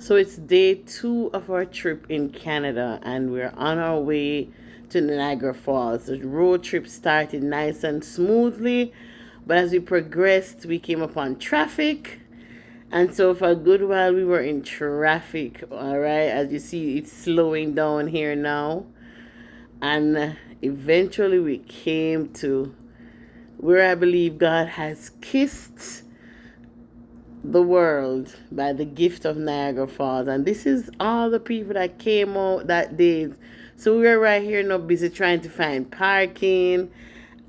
So it's day 2 of our trip in Canada, and we're on our way to Niagara Falls. The road trip started nice and smoothly, but as we progressed, we came upon traffic. And so for a good while, we were in traffic. All right, as you see, it's slowing down here now. And eventually, we came to where I believe God has kissed the world by the gift of Niagara Falls. And this is all the people that came out that day. So we were right here now busy trying to find parking.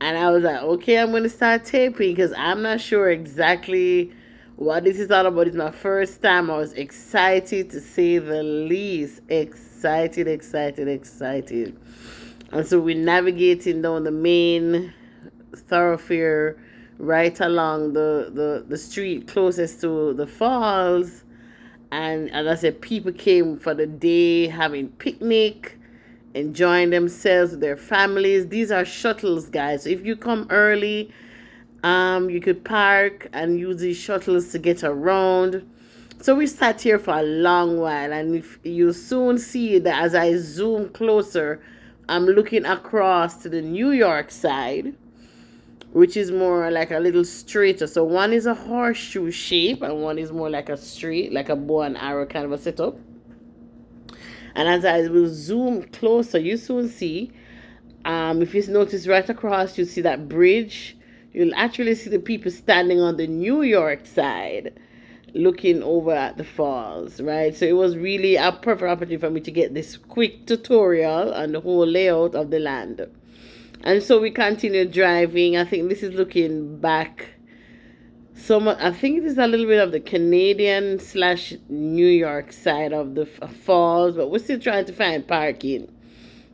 And I was like, okay, I'm going to start taping because I'm not sure exactly what this is all about. It's my first time. I was excited to say the least. Excited. And so we're navigating down the main thoroughfare right along the street closest to the falls. And as I said, people came for the day having picnic, enjoying themselves with their families. These are shuttles, guys. So if you come early, you could park and use these shuttles to get around. So we sat here for a long while, and if you soon see that as I zoom closer, I'm looking across to the New York side, which is more like a little straighter. So one is a horseshoe shape, and one is more like a straight, like a bow and arrow kind of a setup. And as I will zoom closer, you soon see, if you notice right across, you see that bridge. You'll actually see the people standing on the New York side looking over at the falls, right? So it was really a perfect opportunity for me to get this quick tutorial on the whole layout of the land. And so we continued driving. I think this is looking back. I think this is a little bit of the Canadian / New York side of the falls, but we're still trying to find parking.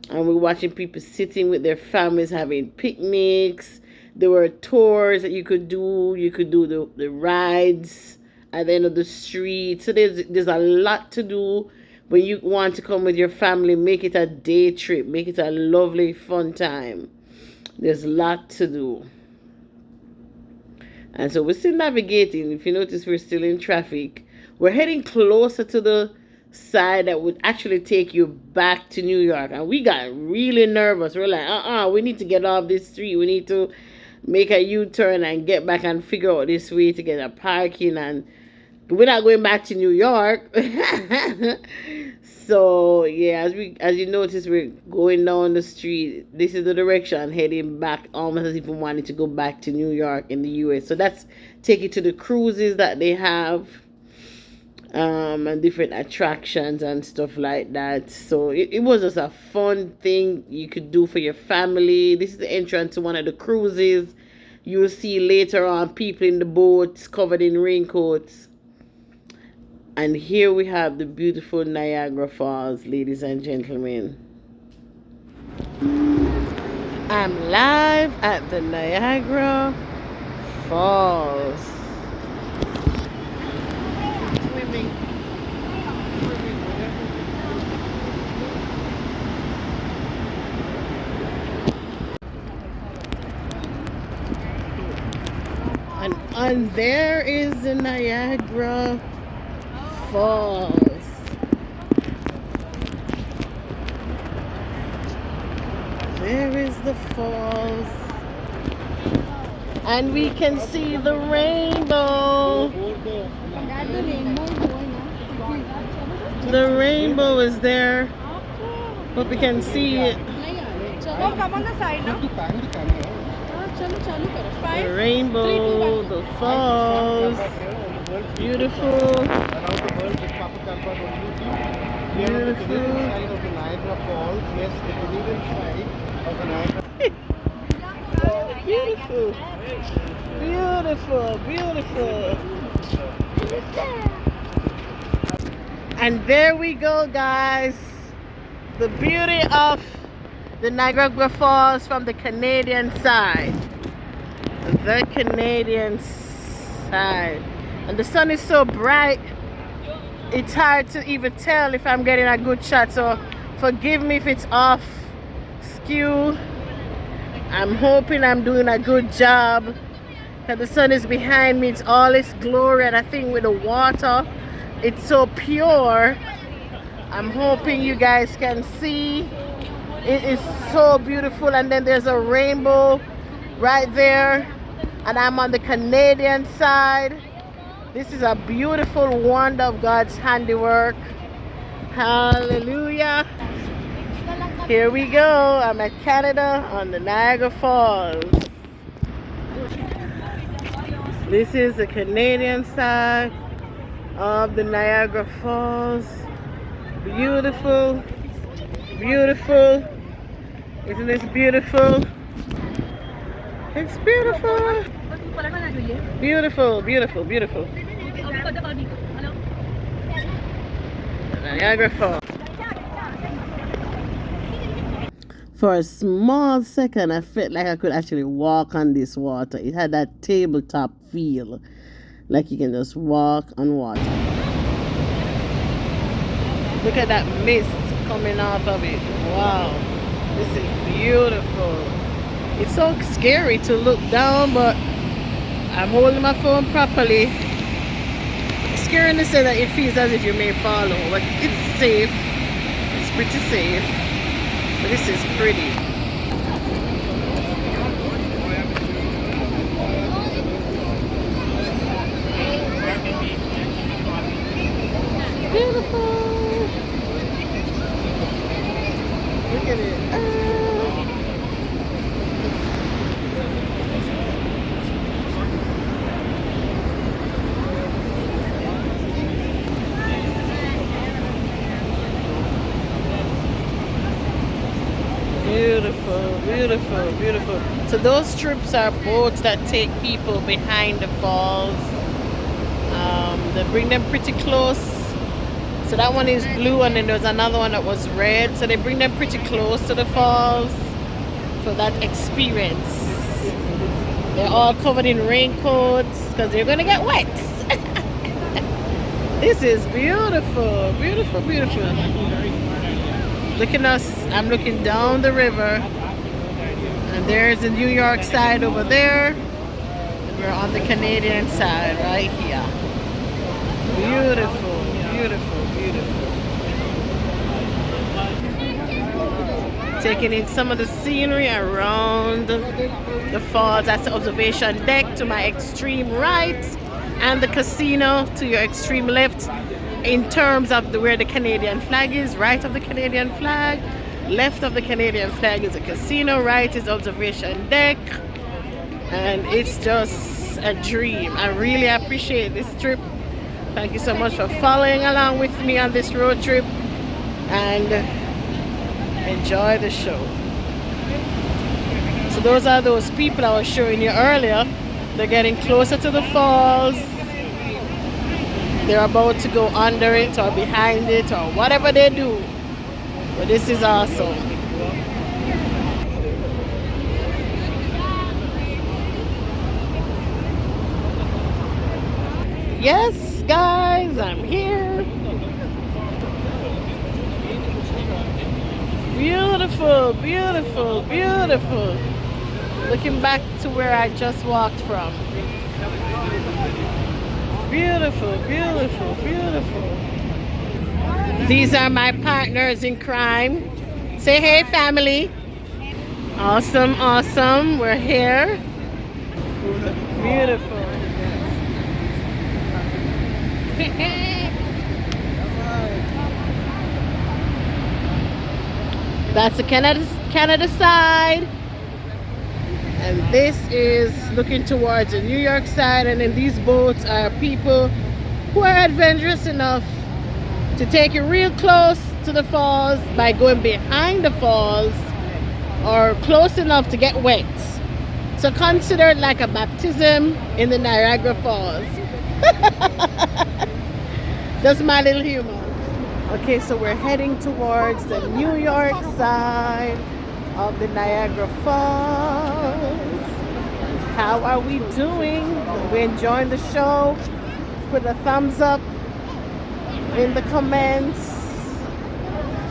And we're watching people sitting with their families having picnics. There were tours that you could do. You could do the rides at the end of the street. So there's a lot to do. When you want to come with your family, make it a day trip. Make it a lovely, fun time. There's a lot to do. And so we're still navigating. If you notice, we're still in traffic. We're heading closer to the side that would actually take you back to New York. And we got really nervous. We're like, we need to get off this street. We need to make a U-turn and get back and figure out this way to get a parking. And we're not going back to New York. So yeah, as you notice, we're going down the street. This is the direction heading back, almost as if we wanted to go back to New York in the US. So that's take you to the cruises that they have, and different attractions and stuff like that. So it was just a fun thing you could do for your family. This is the entrance to one of the cruises. You'll see later on people in the boats covered in raincoats. And here we have the beautiful Niagara Falls, ladies and gentlemen. I'm live at the Niagara Falls. Swimming. And there is the Niagara Falls. There is the falls. And we can see the rainbow. The rainbow is there. Hope you can see it. The rainbow, the falls. Beautiful. Beautiful. Beautiful. And there we go, guys. The beauty of the Niagara Falls from the Canadian side. The Canadian side. And the sun is so bright, it's hard to even tell if I'm getting a good shot. So forgive me if it's off skew. I'm hoping I'm doing a good job. Because the sun is behind me, it's all its glory. And I think with the water It's so pure. I'm hoping you guys can see. It is so beautiful, and then there's a rainbow right there, and I'm on the Canadian side. This is a beautiful wonder of God's handiwork. Hallelujah. Here we go. I'm at Canada on the Niagara Falls. This is the Canadian side of the Niagara Falls. Beautiful, beautiful. Isn't this beautiful? It's beautiful. Beautiful, beautiful, beautiful. Niagara Falls. For a small second, I felt like I could actually walk on this water. It had that tabletop feel, like you can just walk on water. Look at that mist coming off of it. Wow, this is beautiful. It's so scary to look down, but I'm holding my phone properly. It's scary to say that it feels as if you may fall over, but it's safe. It's pretty safe. But this is pretty. Beautiful. Look at it. Beautiful, beautiful, beautiful. So those trips are boats that take people behind the falls. They bring them pretty close. So that one is blue, and then there's another one that was red. So they bring them pretty close to the falls for that experience. They're all covered in raincoats because they're gonna get wet. This is beautiful, beautiful, beautiful. Look at us. I'm looking down the river, and there's the New York side over there, and we're on the Canadian side right here. Beautiful, beautiful, beautiful. Taking in some of the scenery around the falls. That's the observation deck to my extreme right, and the casino to your extreme left. In terms of where the Canadian flag is, right of the Canadian flag, left of the Canadian flag is a casino, right is observation deck, and it's just a dream. I really appreciate this trip. Thank you so much for following along with me on this road trip, and enjoy the show. So those are those people I was showing you earlier. They're getting closer to the falls. They're about to go under it or behind it or whatever they do. But this is awesome. Yes, guys, I'm here. Beautiful, beautiful, beautiful. Looking back to where I just walked from. Beautiful, beautiful, beautiful. These are my partners in crime. Say hey, family. Awesome, awesome. We're here. Beautiful. That's the Canada side. And this is looking towards the New York side, and in these boats are people who are adventurous enough to take it real close to the falls by going behind the falls or close enough to get wet. So consider it like a baptism in the Niagara Falls. That's my little humor. Okay, so we're heading towards the New York side of the Niagara Falls. How are we doing? Are we enjoying the show? Put a thumbs up in the comments.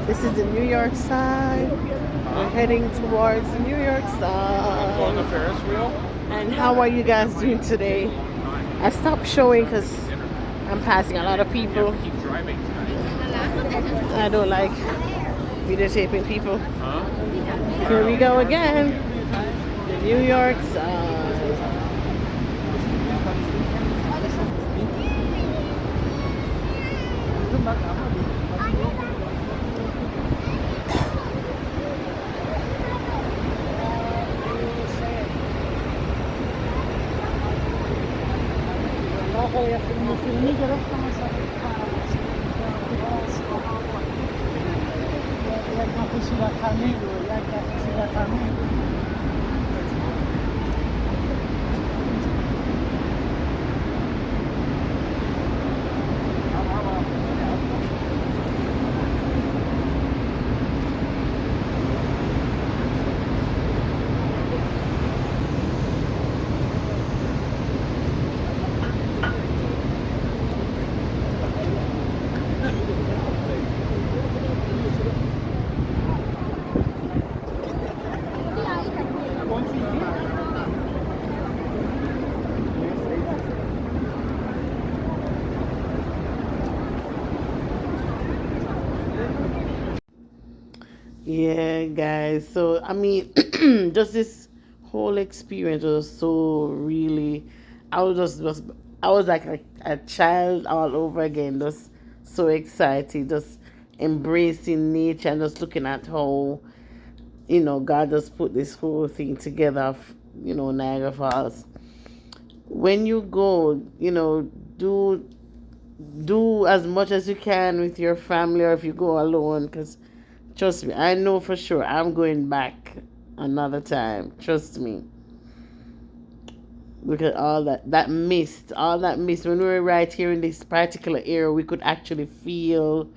This is the New York side. We're heading towards the New York side. On the Ferris wheel. And how are you guys doing today? I stopped showing because I'm passing a lot of people. Keep driving. I don't like videotaping people. Here we go again. The New York side. Yeah, guys. So, I mean, just this whole experience was so really. I was I was like a child all over again. Just so excited, just embracing nature and just looking at how, God just put this whole thing together of, Niagara Falls. When you go, do as much as you can with your family, or if you go alone, because trust me, I know for sure I'm going back another time. Trust me. Look at all that mist. When we were right here in this particular area, we could actually feel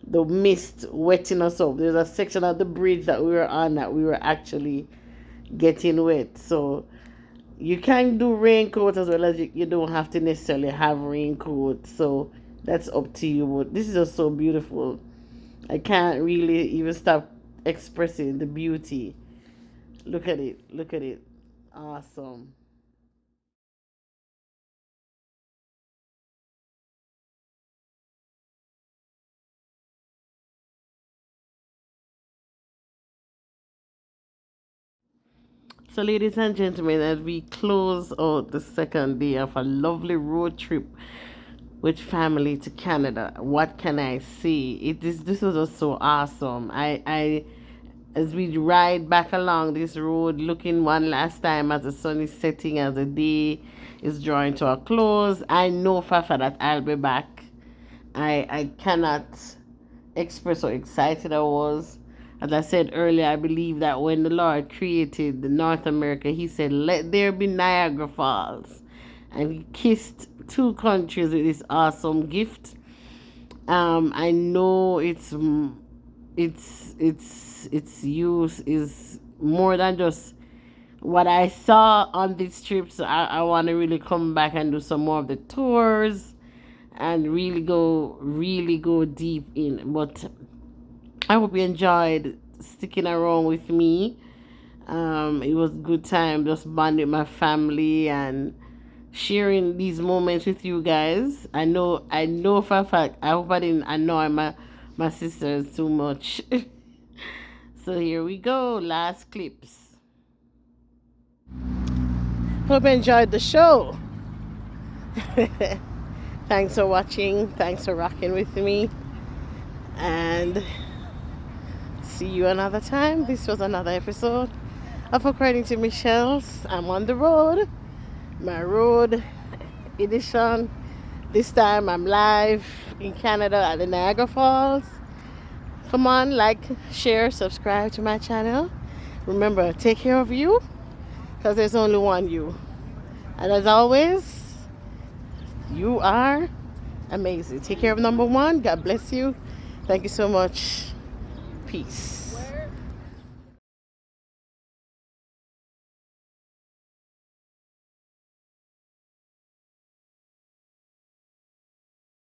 the mist wetting us up. There's a section of the bridge that we were on that we were actually getting wet. So you can do raincoat as well as you don't have to necessarily have raincoat. So that's up to you. But this is just so beautiful. I can't really even stop expressing the beauty. Look at it. Look at it. Awesome. So, ladies and gentlemen, as we close out the second day of a lovely road trip with family to Canada, what can I say? This was just so awesome. I as we ride back along this road, looking one last time as the sun is setting, as the day is drawing to a close, I know for a fact that I'll be back. I cannot express how excited I was. As I said earlier, I believe that when the Lord created the North America, He said, "Let there be Niagara Falls," and He kissed two countries with this awesome gift. I know its use is more than just what I saw on this trip. So I want to really come back and do some more of the tours and really go deep in. But I hope you enjoyed sticking around with me. It was a good time just bonding with my family and sharing these moments with you guys. I know for a fact. I hope I didn't annoy my sisters too much. So here we go. Last clips. Hope you enjoyed the show. Thanks for watching. Thanks for rocking with me. And see you another time. This was another episode of According to Mzshellz. I'm on the road. My road edition. This time I'm live in Canada at the Niagara Falls. Come on, like, share, subscribe to my channel. Remember, take care of you, because there's only one you. And as always, you are amazing. Take care of number one. God bless you. Thank you so much. Peace.